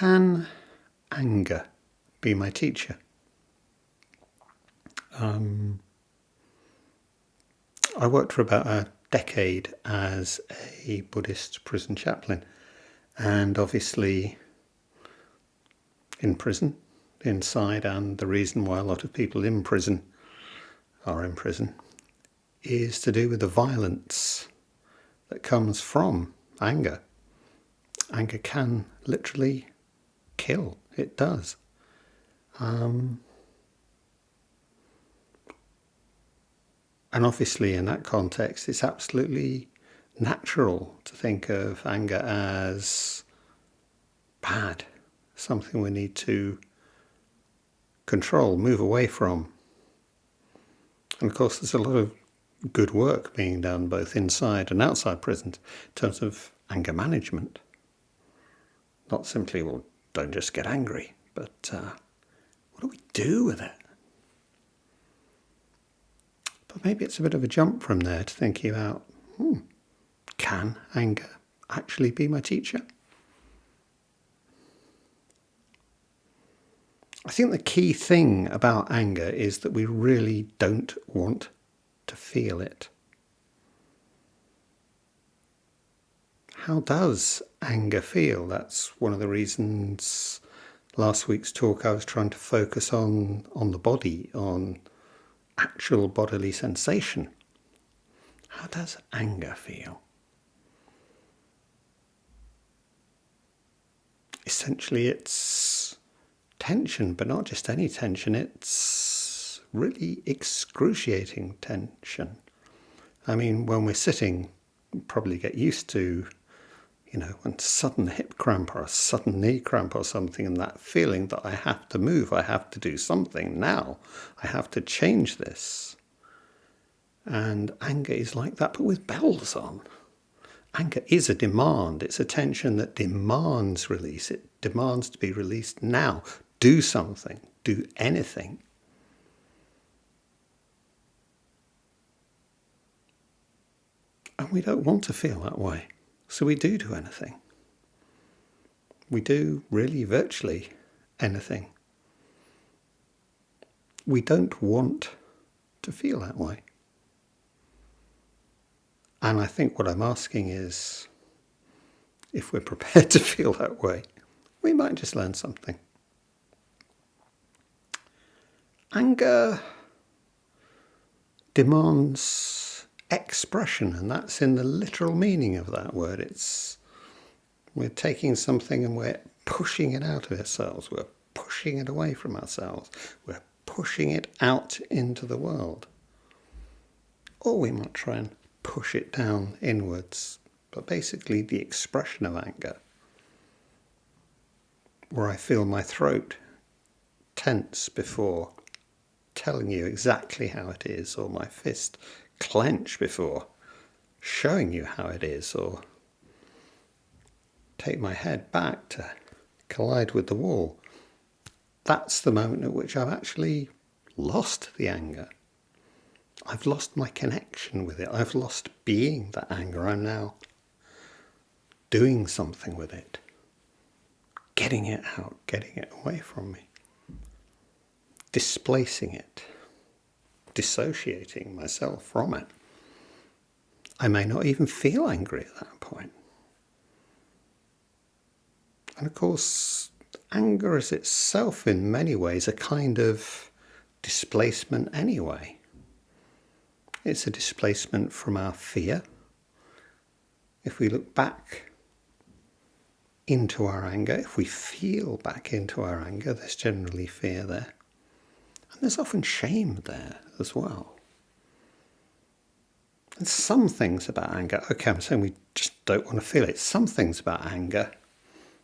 Can anger be my teacher? I worked for about a decade as a Buddhist prison chaplain, and obviously in prison, inside, and the reason why a lot of people in prison are in prison is to do with the violence that comes from anger. Anger can literally kill. It does. And obviously in that context, it's absolutely natural to think of anger as bad, something we need to control, move away from. And of course, there's a lot of good work being done both inside and outside prisons in terms of anger management. Not simply, well, don't just get angry, but what do we do with it? But maybe it's a bit of a jump from there to thinking about, can anger actually be my teacher? I think the key thing about anger is that we really don't want to feel it. How does anger feel? That's one of the reasons last week's talk I was trying to focus on the body, on actual bodily sensation. How does anger feel? Essentially, it's tension, but not just any tension. It's really excruciating tension. I mean, when we're sitting, we probably get used to, when sudden hip cramp or a sudden knee cramp or something, and that feeling that I have to move, I have to do something now, I have to change this. And anger is like that, but with bells on. Anger is a demand. It's a tension that demands release. It demands to be released now. Do something. Do anything. And we don't want to feel that way. So we do anything. We do really virtually anything. We don't want to feel that way. And I think what I'm asking is, if we're prepared to feel that way, we might just learn something. Anger demands expression, and that's in the literal meaning of that word. We're taking something and we're pushing it out of ourselves. We're pushing it away from ourselves. We're pushing it out into the world. Or we might try and push it down inwards. But basically the expression of anger, where I feel my throat tense before telling you exactly how it is, or my fist clench before showing you how it is, or take my head back to collide with the wall. That's the moment at which I've actually lost the anger. I've lost my connection with it. I've lost being that anger. I'm now doing something with it, getting it out, getting it away from me, displacing it, dissociating myself from it. I may not even feel angry at that point. And of course, anger is itself in many ways a kind of displacement anyway. It's a displacement from our fear. If we look back into our anger, if we feel back into our anger, there's generally fear there. And there's often shame there as well. And some things about anger, okay, I'm saying we just don't want to feel it. Some things about anger,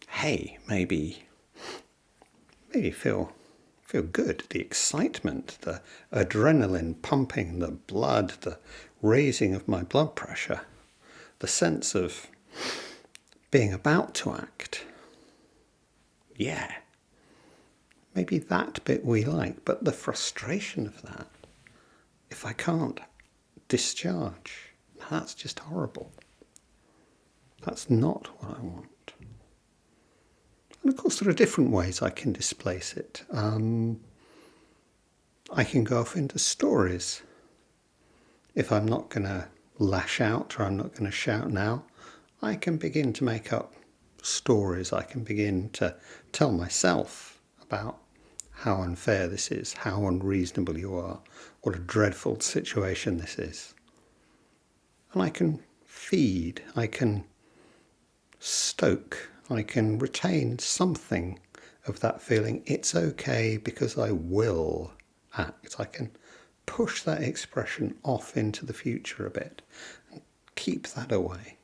hey, maybe feel good. The excitement, the adrenaline pumping, the blood, the raising of my blood pressure, the sense of being about to act. Yeah, maybe that bit we like, but the frustration of that, if I can't discharge, that's just horrible. That's not what I want. And of course, there are different ways I can displace it. I can go off into stories. If I'm not going to lash out or I'm not going to shout now, I can begin to make up stories. I can begin to tell myself about how unfair this is, how unreasonable you are, what a dreadful situation this is. And I can feed, I can stoke, I can retain something of that feeling. It's okay because I will act. I can push that expression off into the future a bit and keep that away.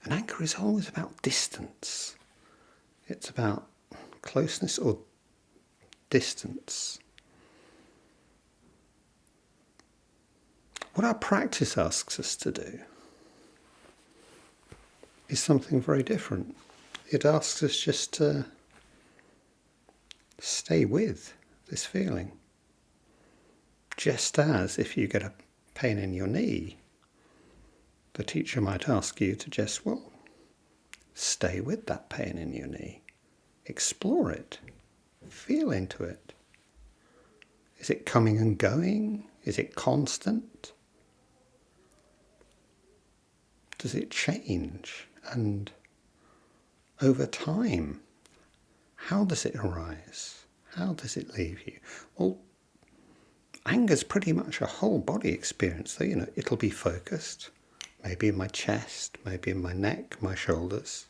And anger is always about distance. It's about closeness or distance. What our practice asks us to do is something very different. It asks us just to stay with this feeling. Just as if you get a pain in your knee, the teacher might ask you to just, stay with that pain in your knee. Explore it. Feel into it. Is it coming and going? Is it constant? Does it change? And over time, how does it arise? How does it leave you? Well, anger's pretty much a whole body experience. So, it'll be focused, maybe in my chest, maybe in my neck, my shoulders.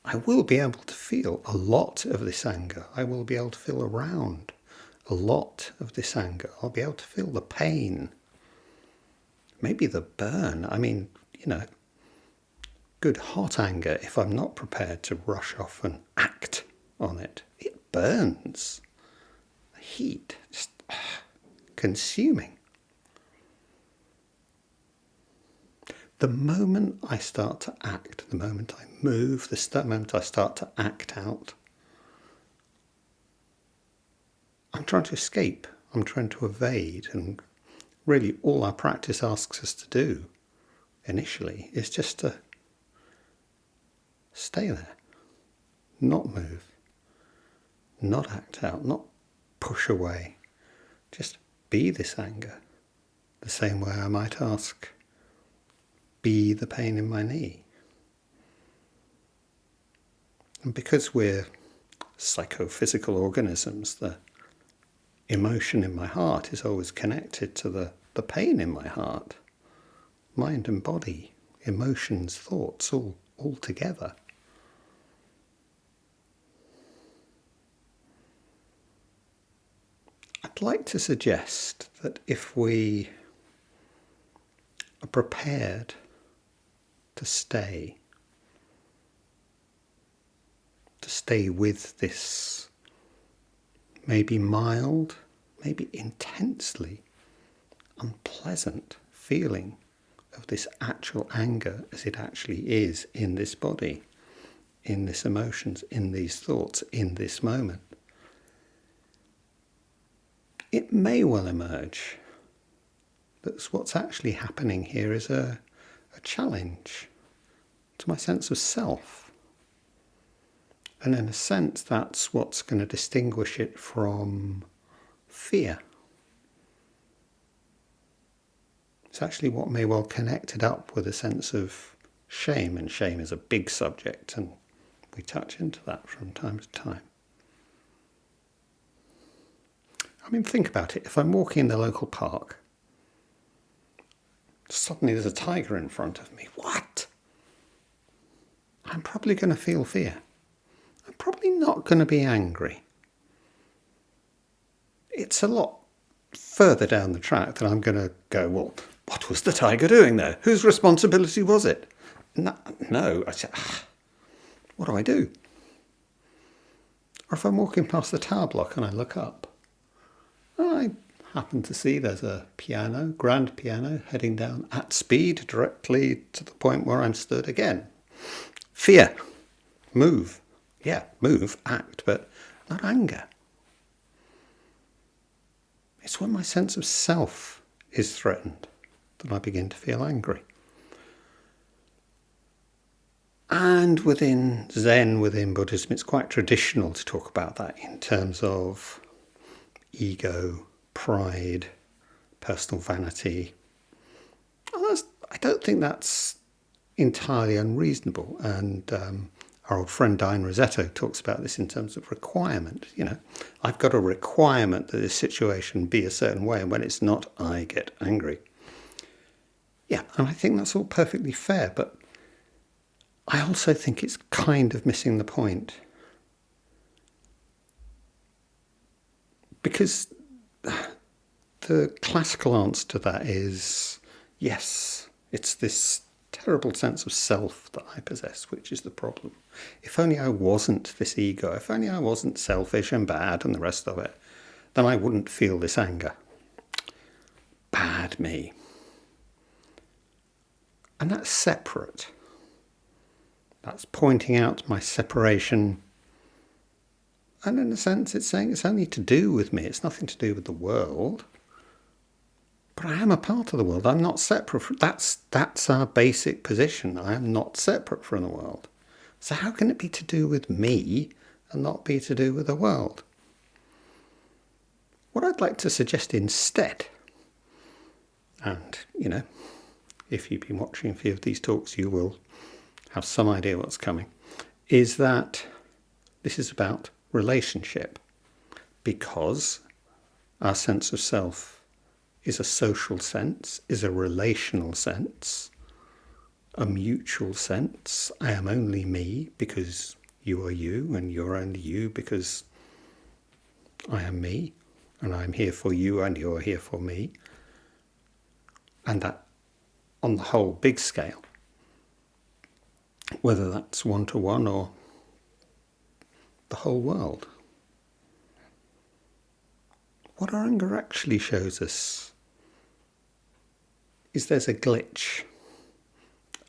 I will be able to feel a lot of this anger. I will be able to feel around a lot of this anger. I'll be able to feel the pain, maybe the burn. Good hot anger, if I'm not prepared to rush off and act on it, it burns. The heat, just consuming. The moment I start to act, the moment I move, the moment I start to act out, I'm trying to escape, I'm trying to evade, and really all our practice asks us to do initially is just to stay there, not move, not act out, not push away, just be this anger, the same way I might ask, be the pain in my knee. And because we're psychophysical organisms, the emotion in my heart is always connected to the pain in my heart. Mind and body, emotions, thoughts, all together. I'd like to suggest that if we are prepared to stay with this maybe mild, maybe intensely unpleasant feeling of this actual anger as it actually is in this body, in these emotions, in these thoughts, in this moment. It may well emerge that what's actually happening here is a challenge to my sense of self. And in a sense, that's what's going to distinguish it from fear. It's actually what may well connect it up with a sense of shame, and shame is a big subject, and we touch into that from time to time. Think about it. If I'm walking in the local park, suddenly there's a tiger in front of me. What? I'm probably going to feel fear. I'm probably not going to be angry. It's a lot further down the track that I'm going to go, what was the tiger doing there? Whose responsibility was it? No. I said, what do? Or if I'm walking past the tower block and I look up, I happen to see there's a piano, grand piano, heading down at speed directly to the point where I'm stood again. Fear. Move. Yeah, move, act, but not anger. It's when my sense of self is threatened that I begin to feel angry. And within Zen, within Buddhism, it's quite traditional to talk about that in terms of ego, pride, personal vanity. I don't think that's entirely unreasonable. And our old friend Diane Rossetto talks about this in terms of requirement. I've got a requirement that this situation be a certain way, and when it's not, I get angry. Yeah, and I think that's all perfectly fair, but I also think it's kind of missing the point. Because the classical answer to that is, yes, it's this terrible sense of self that I possess, which is the problem. If only I wasn't this ego, if only I wasn't selfish and bad and the rest of it, then I wouldn't feel this anger. Bad me. And that's separate. That's pointing out my separation. And in a sense, it's saying it's only to do with me. It's nothing to do with the world. But I am a part of the world. I'm not separate from... That's our basic position. I am not separate from the world. So how can it be to do with me and not be to do with the world? What I'd like to suggest instead, and, if you've been watching a few of these talks, you will have some idea what's coming, is that this is about relationship, because our sense of self is a social sense, is a relational sense, a mutual sense. I am only me because you are you, and you're only you because I am me, and I'm here for you and you're here for me. And that, on the whole big scale, whether that's one-to-one or the whole world. What our anger actually shows us is there's a glitch,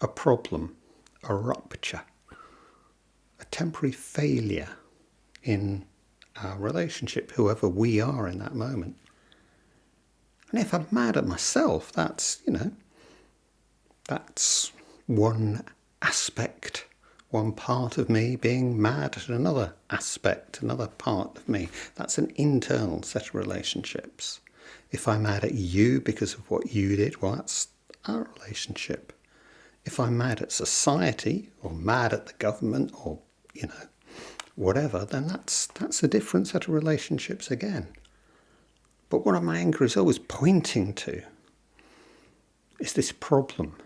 a problem, a rupture, a temporary failure in our relationship, whoever we are in that moment. And if I'm mad at myself, that's one aspect, one part of me being mad at another aspect, another part of me. That's an internal set of relationships. If I'm mad at you because of what you did, well, that's our relationship. If I'm mad at society or mad at the government or, whatever, then that's a different set of relationships again. But what my anger is always pointing to is this problem,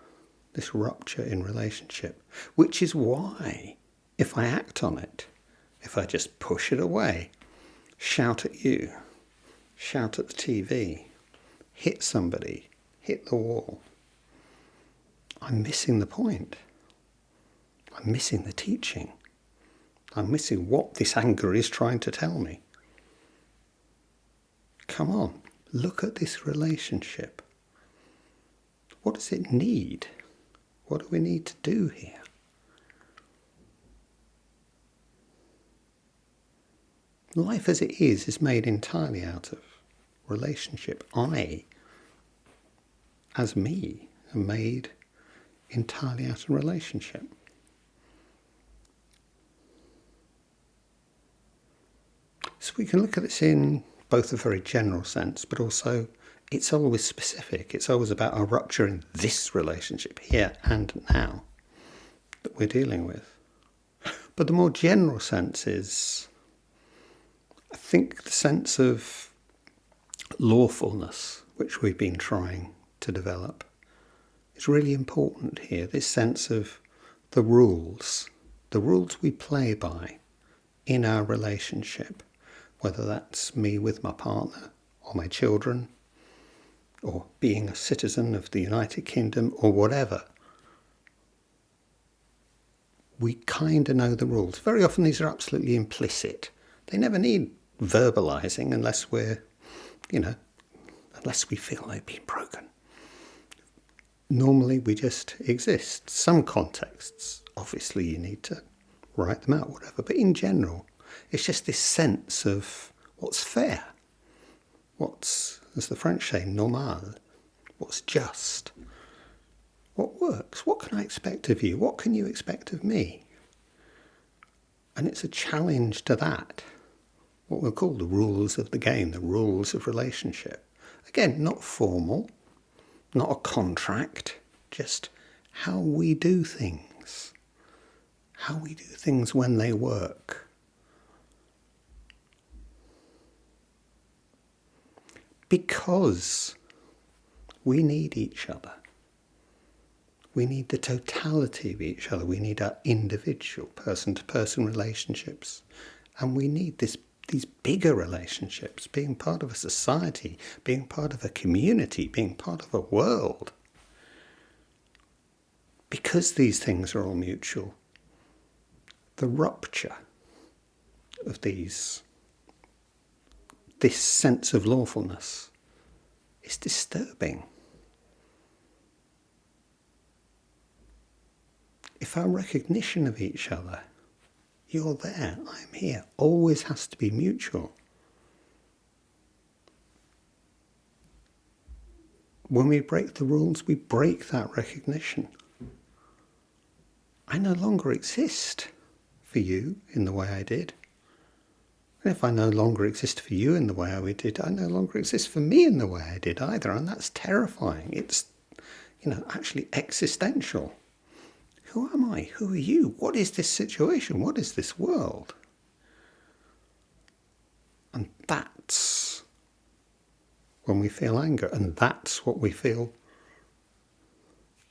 this rupture in relationship, which is why, if I act on it, if I just push it away, shout at you, shout at the TV, hit somebody, hit the wall, I'm missing the point. I'm missing the teaching. I'm missing what this anger is trying to tell me. Come on, look at this relationship. What does it need? What do we need to do here? Life as it is made entirely out of relationship. I, as me, am made entirely out of relationship. So we can look at this in both a very general sense, but also it's always specific. It's always about a rupture in this relationship, here and now, that we're dealing with. But the more general sense is, I think, the sense of lawfulness, which we've been trying to develop, is really important here. This sense of the rules we play by in our relationship, whether that's me with my partner or my children, or being a citizen of the United Kingdom or whatever. We kind of know the rules. Very often these are absolutely implicit. They never need verbalizing unless unless we feel they've been broken. Normally we just exist. Some contexts, obviously you need to write them out, whatever, but in general, it's just this sense of what's fair, what's, as the French say, normal, what's just. What works? What can I expect of you? What can you expect of me? And it's a challenge to that, what we'll call the rules of the game, the rules of relationship. Again, not formal, not a contract, just how we do things. How we do things when they work. Because we need each other. We need the totality of each other. We need our individual person-to-person relationships. And we need these bigger relationships, being part of a society, being part of a community, being part of a world. Because these things are all mutual, the rupture of this sense of lawfulness is disturbing. If our recognition of each other, you're there, I'm here, always has to be mutual. When we break the rules, we break that recognition. I no longer exist for you in the way I did. And if I no longer exist for you in the way I did, I no longer exist for me in the way I did either. And that's terrifying. It's, actually existential. Who am I? Who are you? What is this situation? What is this world? And that's when we feel anger. And that's what we feel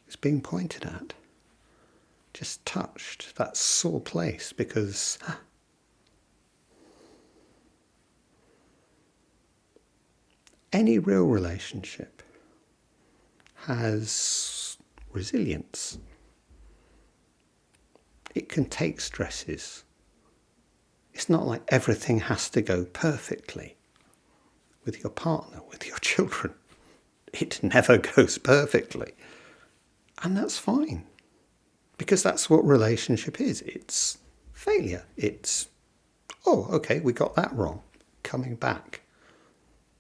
is being pointed at. Just touched, that sore place, because any real relationship has resilience. It can take stresses. It's not like everything has to go perfectly with your partner, with your children. It never goes perfectly. And that's fine. Because that's what relationship is. It's failure. It's, okay, we got that wrong. Coming back.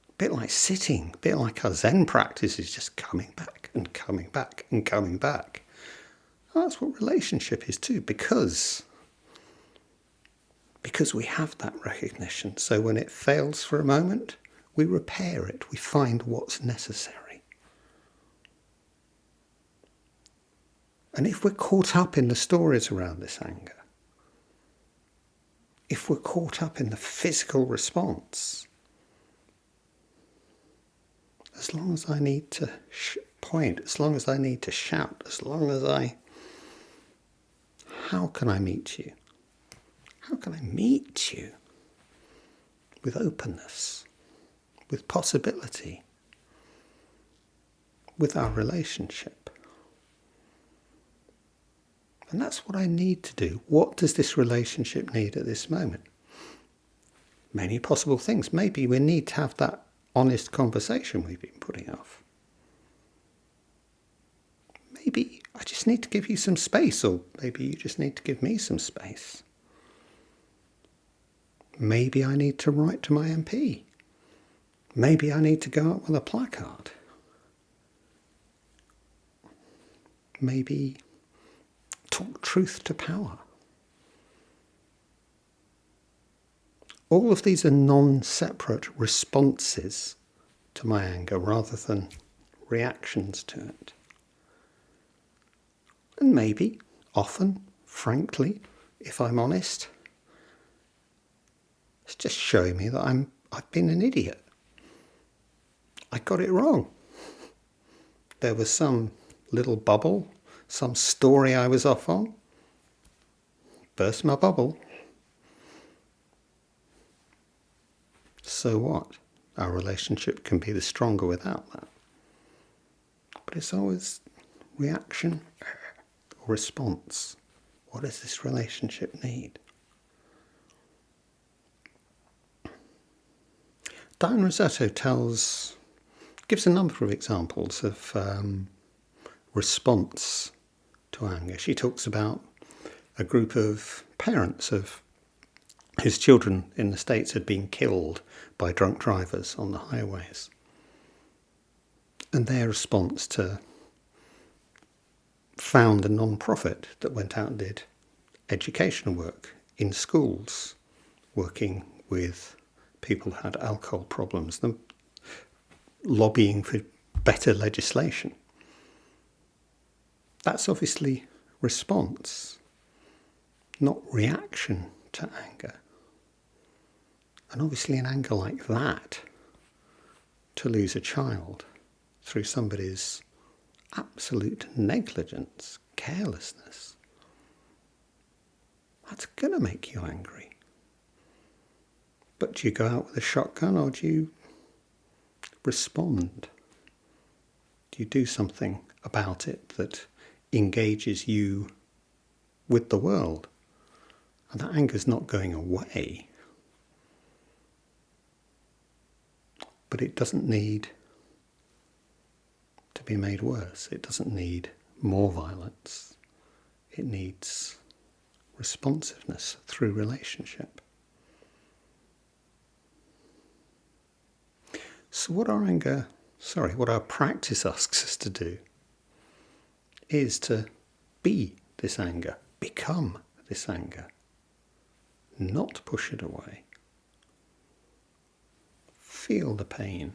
A bit like sitting, a bit like our Zen practice is just coming back and coming back and coming back. And that's what relationship is too, because we have that recognition. So when it fails for a moment, we repair it. We find what's necessary. And if we're caught up in the stories around this anger, if we're caught up in the physical response, as long as I need to point, as long as I need to shout, as long as how can I meet you? How can I meet you with openness, with possibility, with our relationship? And that's what I need to do. What does this relationship need at this moment? Many possible things. Maybe we need to have that honest conversation we've been putting off. Maybe I just need to give you some space, or maybe you just need to give me some space. Maybe I need to write to my MP. Maybe I need to go out with a placard. Maybe talk truth to power. All of these are non-separate responses to my anger rather than reactions to it. And maybe, often, frankly, if I'm honest, it's just showing me that I've been an idiot. I got it wrong. There was some little bubble, some story I was off on. Burst my bubble. So what? Our relationship can be the stronger without that. But it's always reaction or response. What does this relationship need? Diane Rossetto gives a number of examples of response to anger. She talks about a group of parents whose children in the States had been killed by drunk drivers on the highways. And their response to found a non-profit that went out and did educational work in schools, working with people who had alcohol problems, them lobbying for better legislation. That's obviously response, not reaction to anger. And obviously an anger like that, to lose a child through somebody's absolute negligence, carelessness, that's going to make you angry. But do you go out with a shotgun, or do you respond? Do you do something about it that engages you with the world? And that anger's not going away. But it doesn't need to be made worse. It doesn't need more violence. It needs responsiveness through relationship. So what our practice asks us to do is to be this anger, become this anger, not push it away. Feel the pain,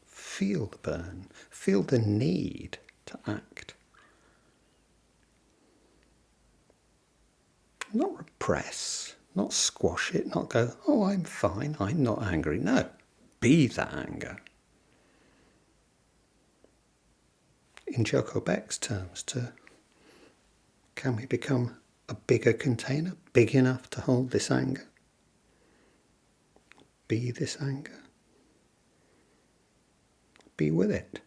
feel the burn, feel the need to act. Not repress, not squash it, not go, oh, I'm fine, I'm not angry. No, be that anger. In Joko Beck's terms, can we become a bigger container, big enough to hold this anger? Be this anger. Be with it.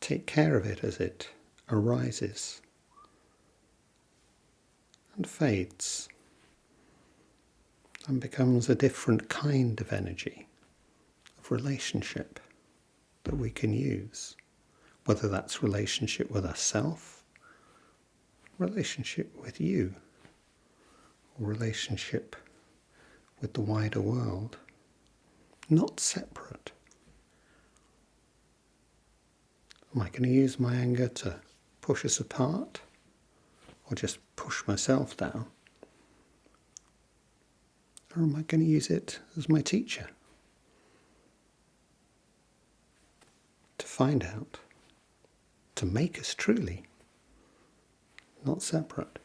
Take care of it as it arises and fades and becomes a different kind of energy, of relationship that we can use, whether that's relationship with ourselves, relationship with you, or relationship with the wider world, not separate. Am I going to use my anger to push us apart, or just push myself down? Or am I going to use it as my teacher to find out, to make us truly not separate?